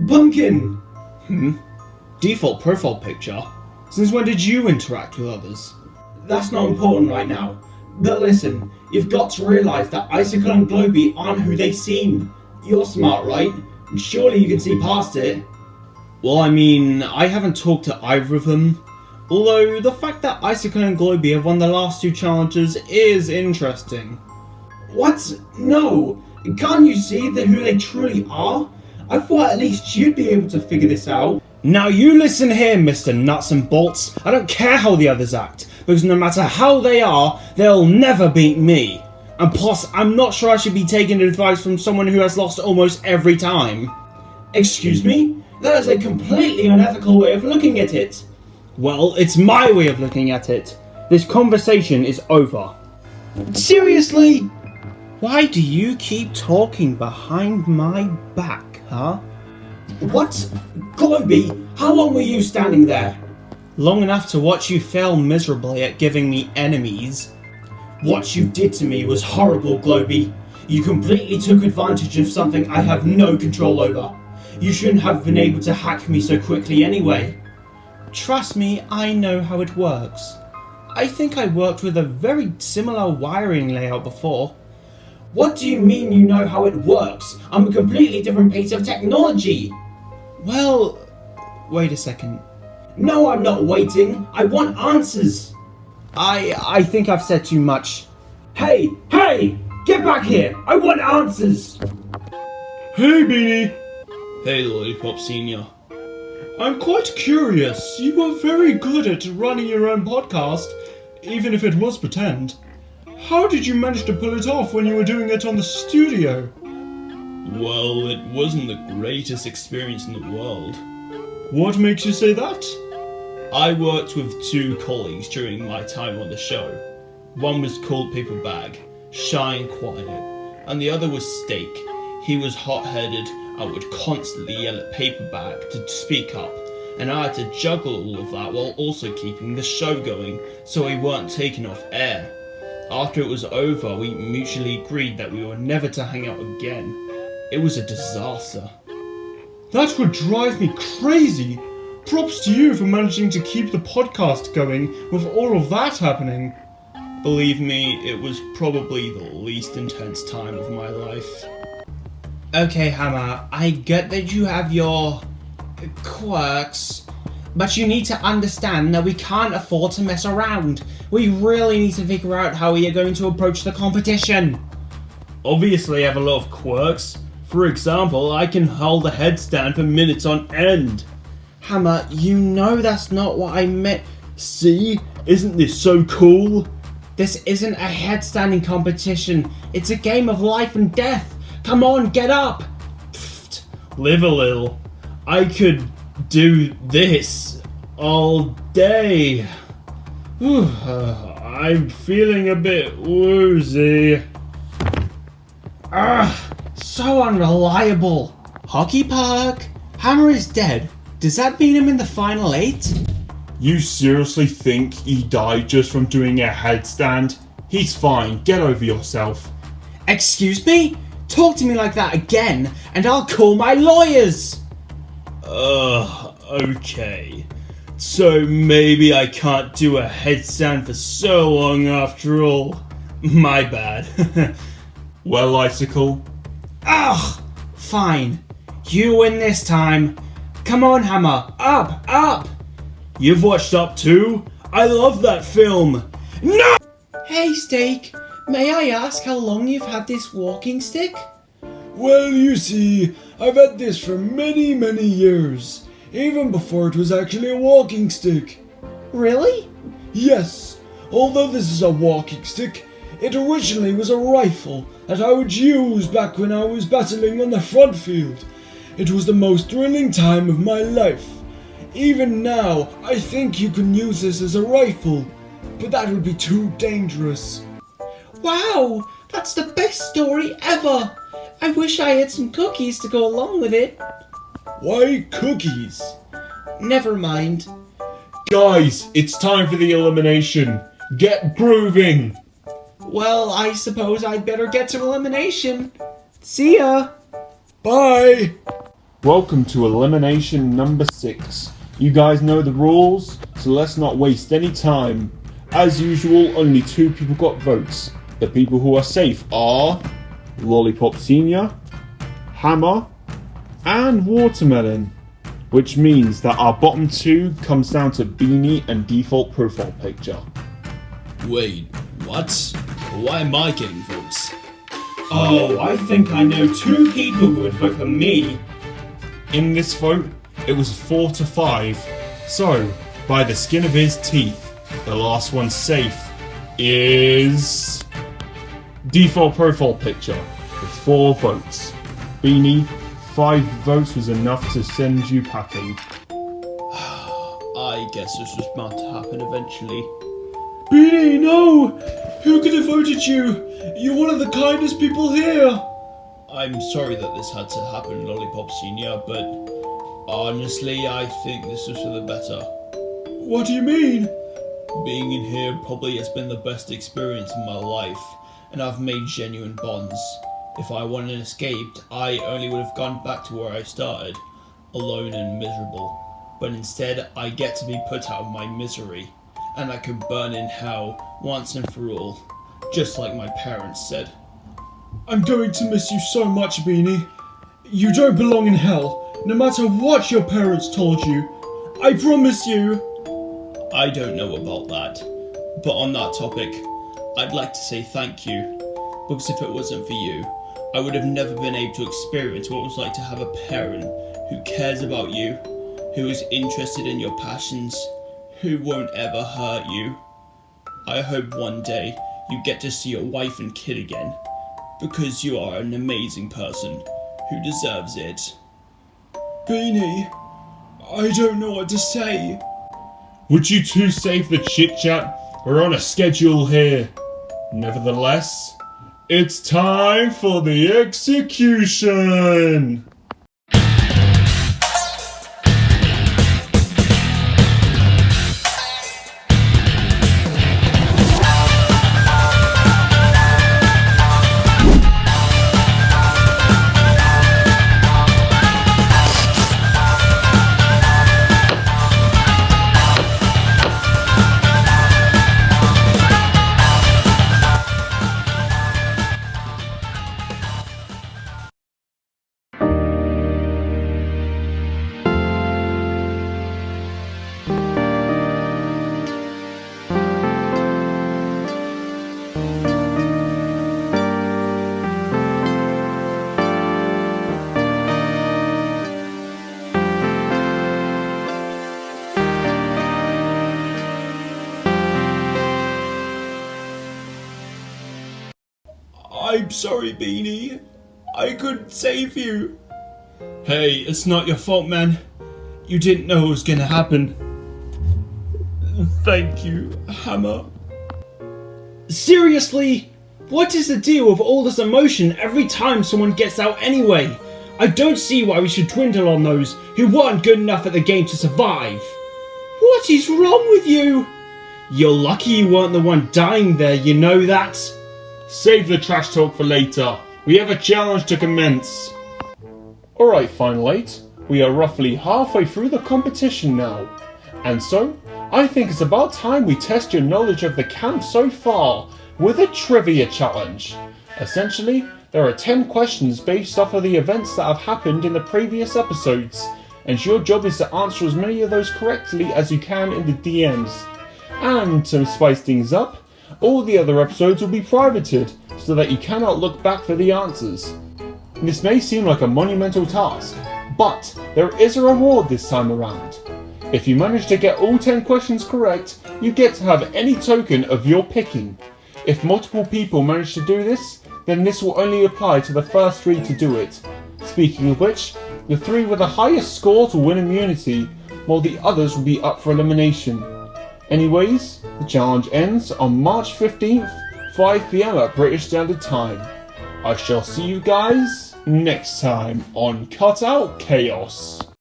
Pumpkin! Default profile picture? Since when did you interact with others? That's not important right now. But listen, you've got to realise that Icicle and Globey aren't who they seem. You're smart, right? Surely you can see past it. Well, I mean, I haven't talked to either of them. Although, the fact that Icicle and Globey have won the last 2 challenges is interesting. What? No! Can't you see who they truly are? I thought at least you'd be able to figure this out. Now you listen here, Mr. Nuts and Bolts. I don't care how the others act, because no matter how they are, they'll never beat me. And plus, I'm not sure I should be taking advice from someone who has lost almost every time. Excuse me? That is a completely unethical way of looking at it. Well, it's my way of looking at it. This conversation is over. Seriously? Why do you keep talking behind my back, huh? What? Globey, how long were you standing there? Long enough to watch you fail miserably at giving me enemies. What you did to me was horrible, Globey. You completely took advantage of something I have no control over. You shouldn't have been able to hack me so quickly anyway. Trust me, I know how it works. I think I worked with a very similar wiring layout before. What do you mean you know how it works? I'm a completely different piece of technology. Well, wait a second. No, I'm not waiting. I want answers. I think I've said too much. Hey! Get back here! I want answers! Hey, Beanie! Hey, Lollipop Senior. I'm quite curious. You are very good at running your own podcast, even if it was pretend. How did you manage to pull it off when you were doing it on the studio? Well, it wasn't the greatest experience in the world. What makes you say that? I worked with 2 colleagues during my time on the show. One was called Paperbag, shy and quiet, and the other was Steak. He was hot-headed and would constantly yell at Paperbag to speak up, and I had to juggle all of that while also keeping the show going so we weren't taken off air. After it was over, we mutually agreed that we were never to hang out again. It was a disaster. That would drive me crazy! Props to you for managing to keep the podcast going with all of that happening. Believe me, it was probably the least intense time of my life. Okay, Hammer, I get that you have your quirks, but you need to understand that we can't afford to mess around. We really need to figure out how we are going to approach the competition. Obviously, I have a lot of quirks. For example, I can hold a headstand for minutes on end. Hammer, you know that's not what I meant. See? Isn't this so cool? This isn't a headstanding competition. It's a game of life and death. Come on, get up! Pfft, live a little. I could do this all day. I'm feeling a bit woozy. So unreliable. Hockey puck. Hammer is dead. Does that mean I'm in the final 8? You seriously think he died just from doing a headstand? He's fine. Get over yourself. Excuse me? Talk to me like that again, and I'll call my lawyers! Okay. So maybe I can't do a headstand for so long after all. My bad. Well, Icicle? Fine. You win this time. Come on, Hammer. Up! You've watched Up too? I love that film. No! Hey, Steak. May I ask how long you've had this walking stick? Well, you see, I've had this for many, many years. Even before it was actually a walking stick. Really? Yes. Although this is a walking stick, it originally was a rifle that I would use back when I was battling on the front field. It was the most thrilling time of my life. Even now, I think you can use this as a rifle, but that would be too dangerous. Wow, that's the best story ever! I wish I had some cookies to go along with it. Why cookies? Never mind. Guys, it's time for the elimination. Get grooving! Well, I suppose I'd better get to elimination. See ya! Bye! Welcome to elimination number 6. You guys know the rules, so let's not waste any time. As usual, only 2 people got votes. The people who are safe are Lollipop Senior, Hammer, and Watermelon. Which means that our bottom 2 comes down to Beanie and default profile picture. Wait, what? Why am I getting votes? Oh, I think I know 2 people who would vote for me. In this vote, it was 4 to 5. So, by the skin of his teeth, the last one safe is default profile picture with 4 votes. Beanie, 5 votes was enough to send you packing. I guess this was bound to happen eventually. Beanie, no! Who could have voted you? You're one of the kindest people here! I'm sorry that this had to happen, Lollipop Senior, but honestly, I think this was for the better. What do you mean? Being in here probably has been the best experience in my life, and I've made genuine bonds. If I wanted and escaped, I only would have gone back to where I started, alone and miserable. But instead, I get to be put out of my misery, and I can burn in hell once and for all, just like my parents said. I'm going to miss you so much, Beanie. You don't belong in hell, no matter what your parents told you. I promise you. I don't know about that, but on that topic, I'd like to say thank you, because if it wasn't for you, I would have never been able to experience what it was like to have a parent who cares about you, who is interested in your passions, who won't ever hurt you. I hope one day you get to see your wife and kid again, because you are an amazing person who deserves it. Beanie, I don't know what to say. Would you two save the chit-chat? We're on a schedule here. Nevertheless, it's time for the execution! I'm sorry, Beanie. I couldn't save you. Hey, it's not your fault, man. You didn't know it was gonna happen. Thank you, Hammer. Seriously? What is the deal with all this emotion every time someone gets out anyway? I don't see why we should dwindle on those who weren't good enough at the game to survive. What is wrong with you? You're lucky you weren't the one dying there, you know that? Save the trash talk for later. We have a challenge to commence. Alright, Final 8. We are roughly halfway through the competition now. And so, I think it's about time we test your knowledge of the camp so far with a trivia challenge. Essentially, there are 10 questions based off of the events that have happened in the previous episodes, and your job is to answer as many of those correctly as you can in the DMs. And to spice things up, all the other episodes will be privated, so that you cannot look back for the answers. This may seem like a monumental task, but there is a reward this time around. If you manage to get all 10 questions correct, you get to have any token of your picking. If multiple people manage to do this, then this will only apply to the first 3 to do it. Speaking of which, the 3 with the highest score to win immunity, while the others will be up for elimination. Anyways, the challenge ends on March 15th, 5 PM at British Standard Time. I shall see you guys next time on Cutout Chaos.